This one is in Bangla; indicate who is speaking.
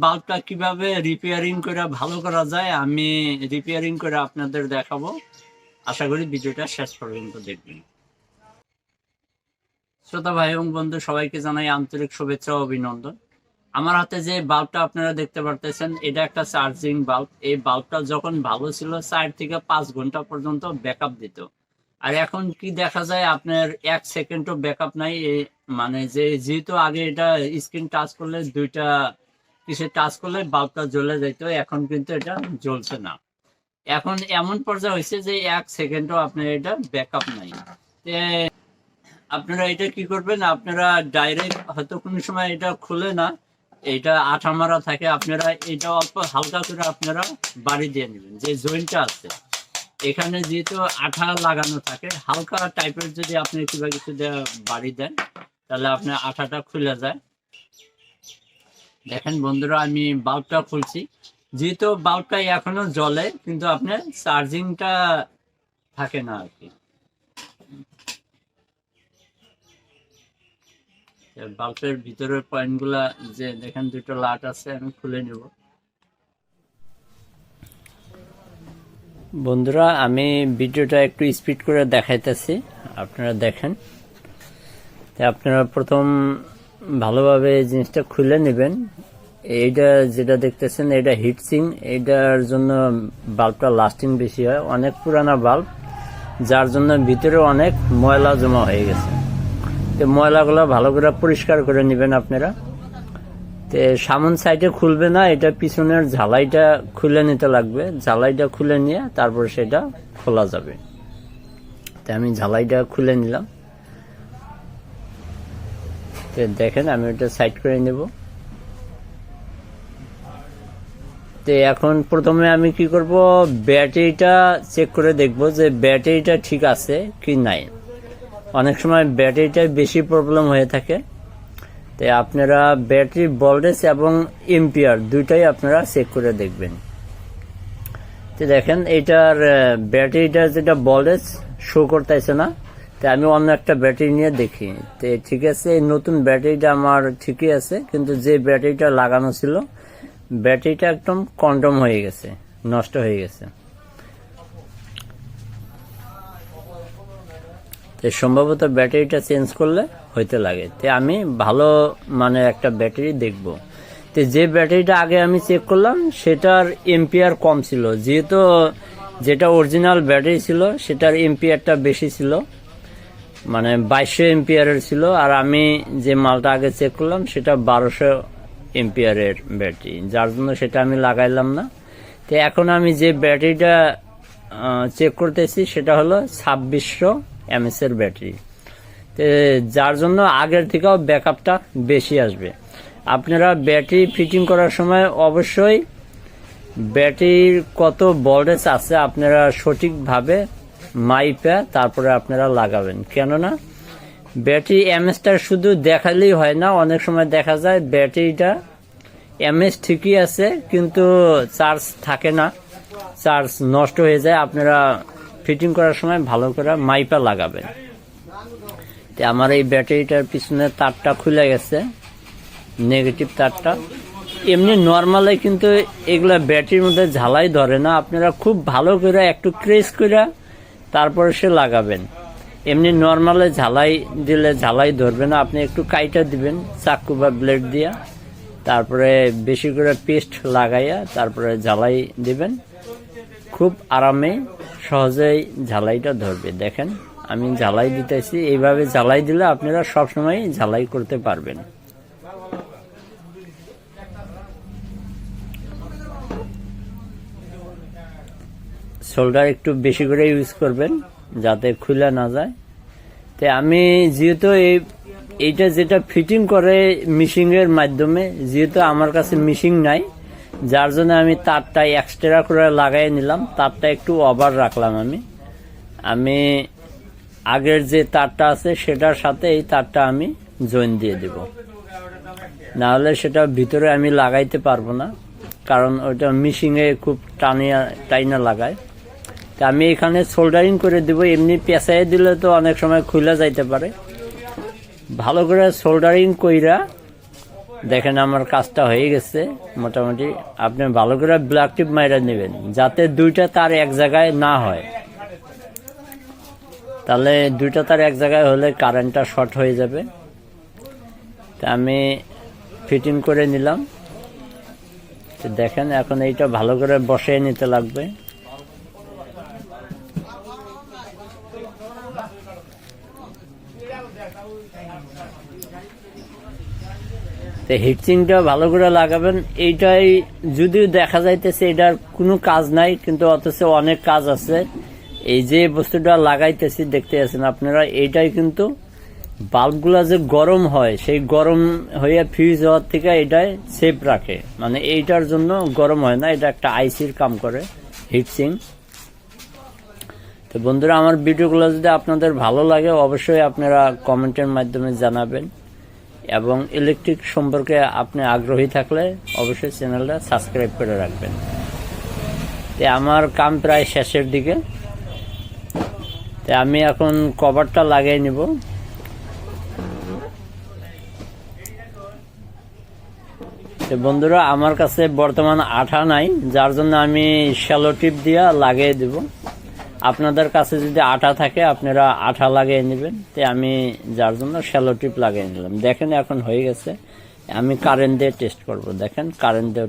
Speaker 1: বাল্বটা কিভাবে রিপেয়ারিং করে ভালো করা যায় আমি রিপেয়ারিং করে আপনাদের দেখাবো। আশা করি ভিডিওটা শেষ পর্যন্ত দেখবেন। শ্রোতা ভাই এবং বন্ধু সবাইকে জানাই আন্তরিক শুভেচ্ছা ও অভিনন্দন। আমার হাতে যে বাল্বটা আপনারা দেখতে পারতেছেন এটা একটা চার্জিং বাল্ব। এই বাল্বটা যখন ভালো ছিল 4 থেকে 5 ঘন্টা পর্যন্ত ব্যাকআপ দিত। আর এখন কি দেখা যায় আপনার 1 সেকেন্ডও ব্যাকআপ নাই। মানে যেহেতু আগে এটা স্ক্রিন টাচ করলে দুইটা কিসে টাচ করলে বাল্বটা জ্বলে যেত, এখন কিন্তু এটা জ্বলছে না। এখন এমন পর্যায়ে হয়েছে যে 1 সেকেন্ডও আপনার এটা ব্যাকআপ নাই। আপনারা এটা কি করবেন, আপনারা ডাইরেক্ট হয়তো কোনো সময় এটা খুলে না, এটা আঠা মারা থাকে, আপনারা এটা অল্প হালকা করে আপনারা বাড়ি দিয়ে নেবেন। যে জয়েন্টটা আছে এখানে যেহেতু আঠা লাগানো থাকে, হালকা টাইপের যদি আপনি কিবা কিছু বাড়ি দেন তাহলে আপনার আঠাটা খুলে যায়। দেখেন বন্ধুরা, আমি বাল্বটা খুলছি। যেহেতু বাল্বটা এখনো জ্বলে কিন্তু আপনার চার্জিংটা থাকে না আর কি। বাল্বের ভিতরের পয়েন্টগুলা যে দেখেন দুটো লাট আছে, আমি খুলে নেব। বন্ধুরা, আমি ভিডিওটা একটু স্পিড করে দেখাইতেছি, আপনারা দেখেন। আপনারা প্রথম ভালোভাবে জিনিসটা খুলে নেবেন। এইটা যেটা দেখতেছেন এটা হিটসিং, এটার জন্য বাল্বটা লাস্টিং বেশি হয়। অনেক পুরানা বাল্ব, যার জন্য ভিতরে অনেক ময়লা জমা হয়ে গেছে। তো ময়লাগুলো ভালো করে পরিষ্কার করে নেবেন আপনারা। তো সামন সাইডে খুলবে না, এটা পিছনের ঝালাইটা খুলে নিতে লাগবে। ঝালাইটা খুলে নিয়ে তারপর সেটা খোলা যাবে। তো আমি ঝালাইটা খুলে নিলাম। তো দেখেন আমি এটা সাইড করে নেব। তো এখন প্রথমে আমি কি করব, ব্যাটারিটা চেক করে দেখব যে ব্যাটারিটা ঠিক আছে কি নাই। অনেক সময় ব্যাটারিটা বেশি প্রবলেম হয়ে থাকে। তো আপনারা ব্যাটারি ভোল্টেজ এবং এম্পিয়ার দুইটাই আপনারা চেক করে দেখবেন। তো দেখেন এটার ব্যাটারিটা যেটা ভোল্টেজ শো করতেছে না। তো আমি অন্য একটা ব্যাটারি নিয়ে দেখি। তো ঠিক আছে, এই নতুন ব্যাটারিটা আমার ঠিকই আছে, কিন্তু যে ব্যাটারিটা লাগানো ছিল ব্যাটারিটা একদম কন্ডম হয়ে গেছে, নষ্ট হয়ে গেছে। সম্ভবত ব্যাটারিটা চেঞ্জ করলে হইতে লাগে। তো আমি ভালো মানে একটা ব্যাটারি দেখব। তো যে ব্যাটারিটা আগে আমি চেক করলাম সেটার এম্পিয়ার কম ছিল, যেহেতু যেটা অরিজিনাল ব্যাটারি ছিল সেটার এম্পিয়ারটা বেশি ছিল, মানে 2200 এম্পিয়ারের ছিল। আর আমি যে মালটা আগে চেক করলাম সেটা 1200 এম্পিয়ারের ব্যাটারি, যার জন্য সেটা আমি লাগাইলাম না। তো এখন আমি যে ব্যাটারিটা চেক করতেছি সেটা হলো 2600 এমএস এর ব্যাটারি। তো যার জন্য আগের থেকেও ব্যাকআপটা বেশি আসবে। আপনারা ব্যাটারি ফিটিং করার সময় অবশ্যই ব্যাটারির কত ভোল্টেজ আছে আপনারা সঠিকভাবে মাইপা তারপরে আপনারা লাগাবেন। কেননা ব্যাটারি এমএসটা শুধু দেখালেই হয় না, অনেক সময় দেখা যায় ব্যাটারিটা এমএস ঠিকই আছে কিন্তু চার্জ থাকে না, চার্জ নষ্ট হয়ে যায়। আপনারা ফিটিং করার সময় ভালো করে মাইপা লাগাবেন। তো আমার এই ব্যাটারিটার পিছনে তারটা খুলে গেছে, নেগেটিভ তারটা। এমনি নর্মালে কিন্তু এগুলা ব্যাটারির মধ্যে ঝালাই ধরে না, আপনারা খুব ভালো করে একটু ক্রেস করে তারপরে সে লাগাবেন। এমনি নর্মালে ঝালাই দিলে ঝালাই ধরবে না, আপনি একটু কাইটা দিবেন চাকু বা ব্লেড দিয়া, তারপরে বেশি করে পেস্ট লাগাইয়া তারপরে ঝালাই দিবেন। খুব আরামে সহজেই ঝালাইটা ধরবে। দেখেন আমি ঝালাই দিতেছি, এইভাবে ঝালাই দিলে আপনারা সবসময় ঝালাই করতে পারবেন। সোল্ডার একটু বেশি করে ইউজ করবেন যাতে খুলে না যায়। তো আমি যেহেতু এইটা যেটা ফিটিং করে মিশিং এর মাধ্যমে, যেহেতু আমার কাছে মিশিং নাই, যার জন্য আমি তারটা এক্সট্রা করে লাগাই নিলাম। তারটা একটু ওভার রাখলাম। আমি আগের যে তারটা আছে সেটার সাথে এই তারটা আমি জয়েন দিয়ে দেব, না হলে সেটা ভিতরে আমি লাগাইতে পারবো না, কারণ ওইটা মিশিংয়ে খুব টাইনা লাগায়। তা আমি এখানে সোল্ডারিং করে দেব। এমনি পেঁচাই দিলে তো অনেক সময় খুলে যাইতে পারে। ভালো করে সোল্ডারিং কইরা দেখেন আমার কাজটা হয়ে গেছে মোটামুটি। আপনি ভালো করে ব্ল্যাক টিপ মাইরা নেবেন যাতে দুইটা তার এক জায়গায় না হয়, তাহলে দুইটা তার এক জায়গায় হলে কারেন্টটা শর্ট হয়ে যাবে। তা আমি ফিটিং করে নিলাম। তো দেখেন এখন এইটা ভালো করে বসিয়ে নিতে লাগবে। তো হিটসিংটা ভালো করে লাগাবেন। এইটাই যদিও দেখা যাইতেছে এটার কোনো কাজ নাই, কিন্তু অথচ অনেক কাজ আছে। এই যে বস্তুটা লাগাইতেছি দেখতে আছেন আপনারা, এইটাই কিন্তু বাল্বগুলা যে গরম হয় সেই গরম হয়ে ফিউজ হওয়ার থেকে এটাই সেফ রাখে, মানে এইটার জন্য গরম হয় না। এটা একটা আইসির কাম করে হিটসিং। তো বন্ধুরা, আমার ভিডিওগুলো যদি আপনাদের ভালো লাগে অবশ্যই আপনারা কমেন্টের মাধ্যমে জানাবেন, এবং ইলেকট্রিক সম্পর্কে আপনি আগ্রহী থাকলে অবশ্যই চ্যানেলটা সাবস্ক্রাইব করে রাখবেন। তো আমার কাম প্রায় শেষের দিকে। তো আমি এখন কভারটা লাগিয়ে নিব। তো বন্ধুরা, আমার কাছে বর্তমান আঠা নাই, যার জন্য আমি শ্যালো টিপ দিয়ে লাগিয়ে দেব। আপনাদের কাছে যদি আঠা থাকে আপনারা আঠা লাগিয়ে নেবেন। তো আমি যার জন্য শ্যালো টিপ লাগিয়ে নিলাম। দেখেন এখন হয়ে গেছে। আমি কারেন্ট দিয়ে টেস্ট করব। দেখেন কারেন্ট দিয়ে